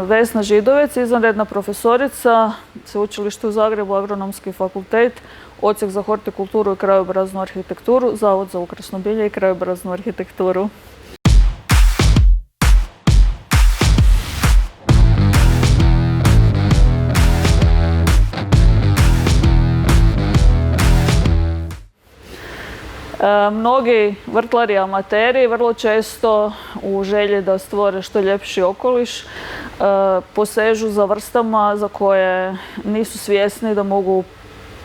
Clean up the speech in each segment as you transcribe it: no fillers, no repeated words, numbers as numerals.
Vesna Židovec, izvanredna profesorica, Sveučilište u Zagrebu, Agronomski fakultet, Odsjek za hortikulturu i krajobraznu arhitekturu, Zavod za ukrasno bilje i krajobraznu arhitekturu. Mnogi vrtlari amateri vrlo često u želji da stvore što ljepši okoliš posežu za vrstama za koje nisu svjesni da mogu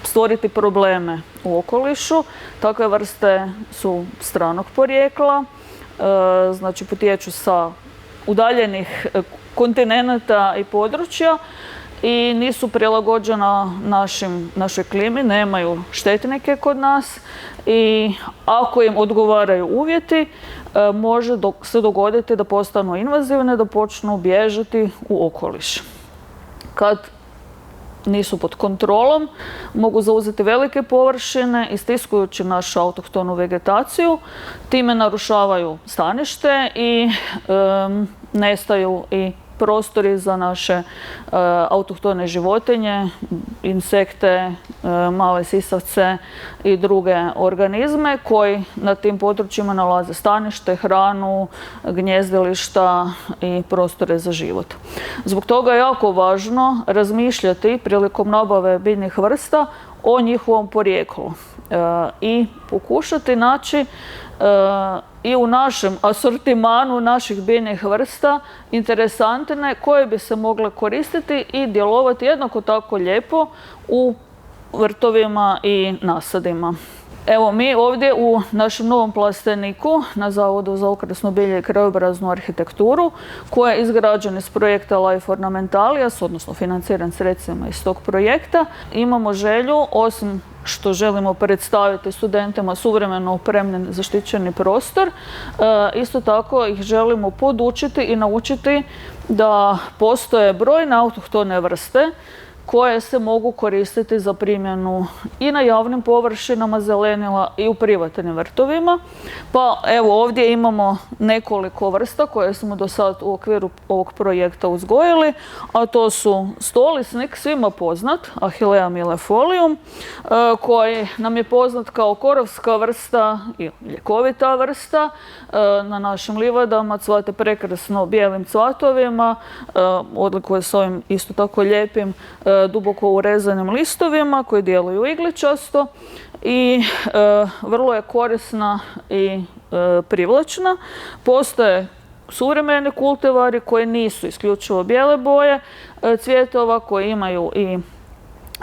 stvoriti probleme u okolišu. Takve vrste su stranog porijekla, znači potječu sa udaljenih kontinenata i područja i nisu prilagođena našoj klimi, nemaju štetnike kod nas i ako im odgovaraju uvjeti, može se dogoditi da postanu invazivne, da počnu bježati u okoliš. Kad nisu pod kontrolom, mogu zauzeti velike površine, istiskujući našu autohtonu vegetaciju, time narušavaju stanište i nestaju i prostori za naše autohtone životinje, insekte, male sisavce i druge organizme koji na tim područjima nalaze stanište, hranu, gnjezdilišta i prostore za život. Zbog toga je jako važno razmišljati prilikom nabave biljnih vrsta o njihovom porijeklu i pokušati naći i u našem asortimanu naših biljnih vrsta interesantne koje bi se mogle koristiti i djelovati jednako tako lijepo u vrtovima i nasadima. Evo, mi ovdje u našem novom plasteniku na Zavodu za ukrasno bilje i krajobraznu arhitekturu, koji je izgrađen iz projekta Life Ornamentalias, odnosno financiran sredstvima iz tog projekta, imamo želju, osim što želimo predstaviti studentima suvremeno opremljen zaštićeni prostor, isto tako ih želimo podučiti i naučiti da postoje brojne autohtone vrste koje se mogu koristiti za primjenu i na javnim površinama zelenila i u privatnim vrtovima. Pa evo ovdje imamo nekoliko vrsta koje smo do sad u okviru ovog projekta uzgojili, a to su stolisnik, svima poznat, Achillea millefolium, koji nam je poznat kao korovska vrsta i ljekovita vrsta. Na našim livadama cvate prekrasno bijelim cvatovima, odlikuje s ovim isto tako lijepim duboko urezanim listovima koji djeluju igličasto i vrlo je korisna i privlačna. Postoje suvremeni kultivari koji nisu isključivo bijele boje cvjetova, koji imaju i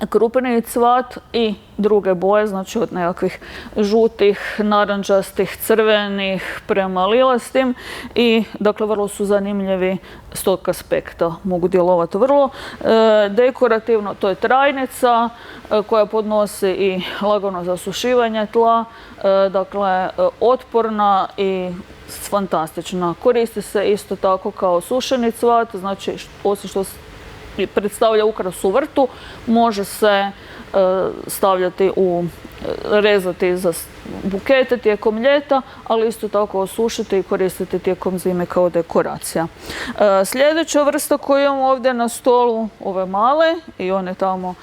krupniji cvat i druge boje, znači od nekakvih žutih, narančastih, crvenih prema lilastim i dakle vrlo su zanimljivi s tog aspekta. Mogu djelovati vrlo dekorativno. To je trajnica koja podnosi i lagano zasušivanje tla, dakle otporna i fantastična. Koristi se isto tako kao sušeni cvat, znači osim što predstavlja ukras u vrtu, može se stavljati rezati za bukete tijekom ljeta, ali isto tako osušiti i koristiti tijekom zime kao dekoracija. Sljedeća vrsta koju imamo ovdje na stolu, ove male i one tamo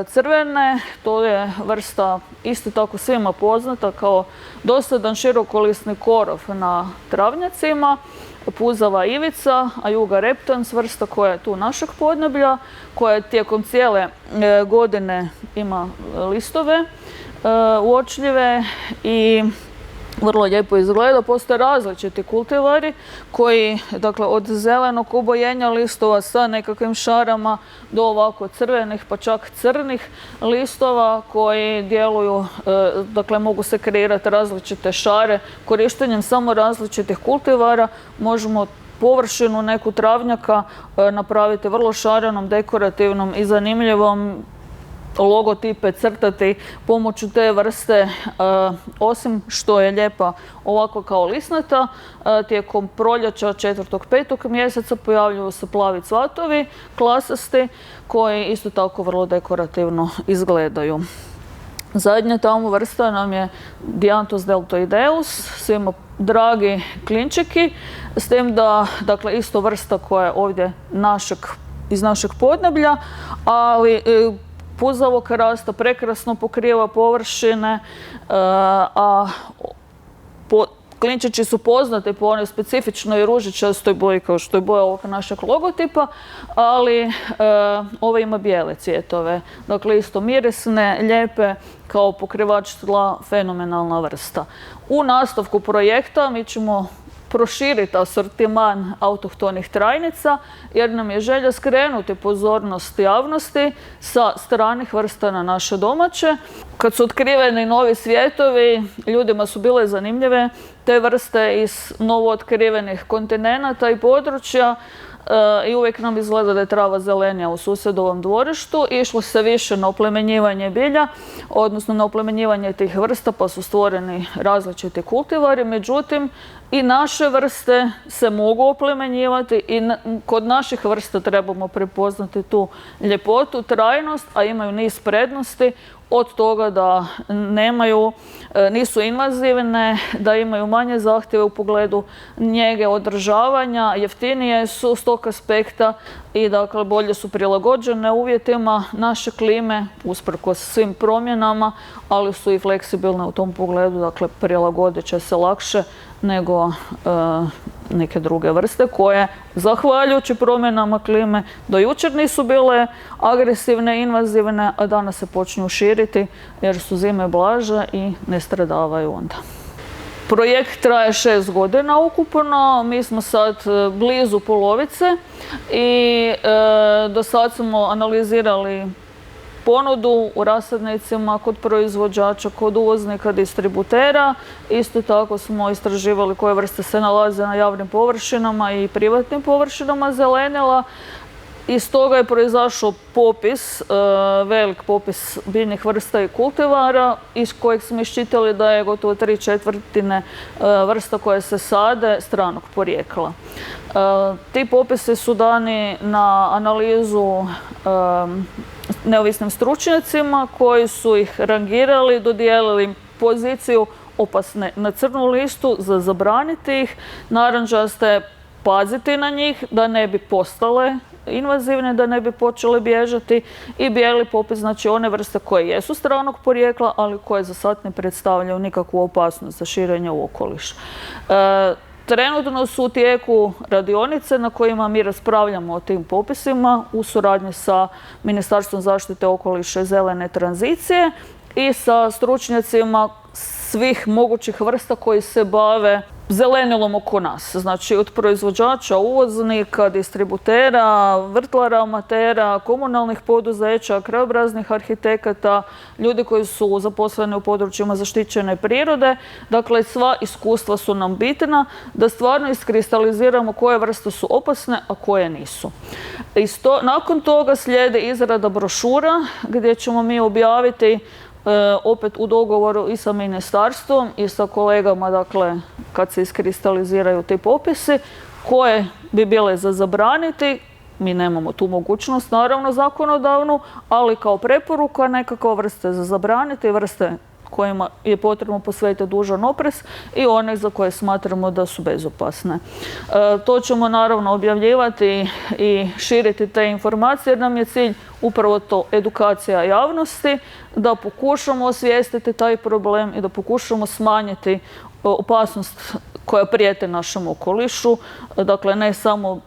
crvene, to je vrsta isto tako svima poznata kao dosadan širokolisni korov na travnjacima, puzava ivica, Ajuga reptans, vrsta koja je tu našeg podneblja, koja tijekom cijele godine ima listove uočljive i vrlo lijepo izgleda. Postoje različiti kultivari koji, dakle, od zelenog obojenja listova sa nekakvim šarama do ovako crvenih, pa čak crnih listova koji djeluju, dakle, mogu se kreirati različite šare. Korištenjem samo različitih kultivara možemo površinu neku travnjaka napraviti vrlo šarenom, dekorativnom i zanimljivom, logotipe crtati pomoću te vrste. Osim što je lijepa ovako kao lisnata, tijekom proljeća 4. 5. mjeseca pojavljuju se plavi cvatovi, klasasti, koji isto tako vrlo dekorativno izgledaju. Zadnja tamo vrsta nam je Dianthus deltoideus, svima dragi klinčeki. s tim da, dakle, isto vrsta koja je ovdje iz našeg podneblja, ali puzavog rasta, prekrasno pokriva površine, a klinčići su poznati po onoj specifičnoj ružičastoj boji kao što je boja ovog našeg logotipa, ali ovo ima bijele cvjetove. Dakle, isto mirisne, lijepe, kao pokrivač tla, fenomenalna vrsta. U nastavku projekta mi ćemo proširiti asortiman autohtonih trajnica jer nam je želja skrenuti pozornost javnosti sa stranih vrsta na naše domaće. Kad su otkriveni novi svijetovi, ljudima su bile zanimljive te vrste iz novootkrivenih kontinenata i područja i uvijek nam izgleda da je trava zelenija u susjedovom dvorištu. Išlo se više na oplemenjivanje bilja, odnosno na oplemenjivanje tih vrsta, pa su stvoreni različiti kultivari. Međutim, i naše vrste se mogu oplemenjivati i kod naših vrsta trebamo prepoznati tu ljepotu, trajnost, a imaju niz prednosti od toga da nisu invazivne, da imaju manje zahtjeve u pogledu njege, održavanja, jeftinije su s tog aspekta i dakle bolje su prilagođene uvjetima naše klime, usprkos svim promjenama, ali su i fleksibilne u tom pogledu, dakle prilagodit će se lakše nego neke druge vrste koje, zahvaljujući promjenama klime, do jučer nisu bile agresivne, invazivne, a danas se počinju širiti jer su zime blaže i ne stradavaju onda. Projekt traje 6 godina ukupno, mi smo sad blizu polovice i do sad smo analizirali ponudu u rasadnicima kod proizvođača, kod uvoznika, distributera. Isto tako smo istraživali koje vrste se nalaze na javnim površinama i privatnim površinama zelenila. Iz toga je proizašao popis, velik popis biljnih vrsta i kultivara iz kojeg smo iščitali da je gotovo 3/4 vrsta koje se sade stranog porijekla. Ti popisi su dani na analizu neovisnim stručnjacima koji su ih rangirali, dodijelili im poziciju opasne na crnu listu za zabraniti ih, narančaste paziti na njih da ne bi postale invazivne, da ne bi počele bježati i bijeli popis, znači one vrste koje jesu stranog porijekla, ali koje za sad ne predstavljaju nikakvu opasnost za širenje u okoliš. Trenutno su u tijeku radionice na kojima mi raspravljamo o tim popisima u suradnji sa Ministarstvom zaštite okoliša i zelene tranzicije i sa stručnjacima svih mogućih vrsta koji se bave zelenilom oko nas. Znači od proizvođača, uvoznika, distributera, vrtlara, amatera, komunalnih poduzeća, krajobraznih arhitekata, ljudi koji su zaposleni u područjima zaštićene prirode. Dakle, sva iskustva su nam bitna da stvarno iskristaliziramo koje vrste su opasne, a koje nisu. Nakon toga slijedi izrada brošura gdje ćemo mi objaviti opet u dogovoru i sa ministarstvom i sa kolegama, dakle, kad se iskristaliziraju ti popisi, koje bi bile za zabraniti. Mi nemamo tu mogućnost, naravno, zakonodavnu, ali kao preporuka nekakve vrste za zabraniti, vrste kojima je potrebno posvetiti dužan oprez i one za koje smatramo da su bezopasne. To ćemo naravno objavljivati i širiti te informacije jer nam je cilj upravo to, edukacija javnosti, da pokušamo osvijestiti taj problem i da pokušamo smanjiti opasnost koja prijeti našem okolišu, dakle ne samo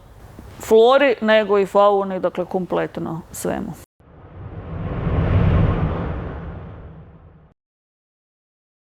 flori nego i fauni, dakle kompletno svemu.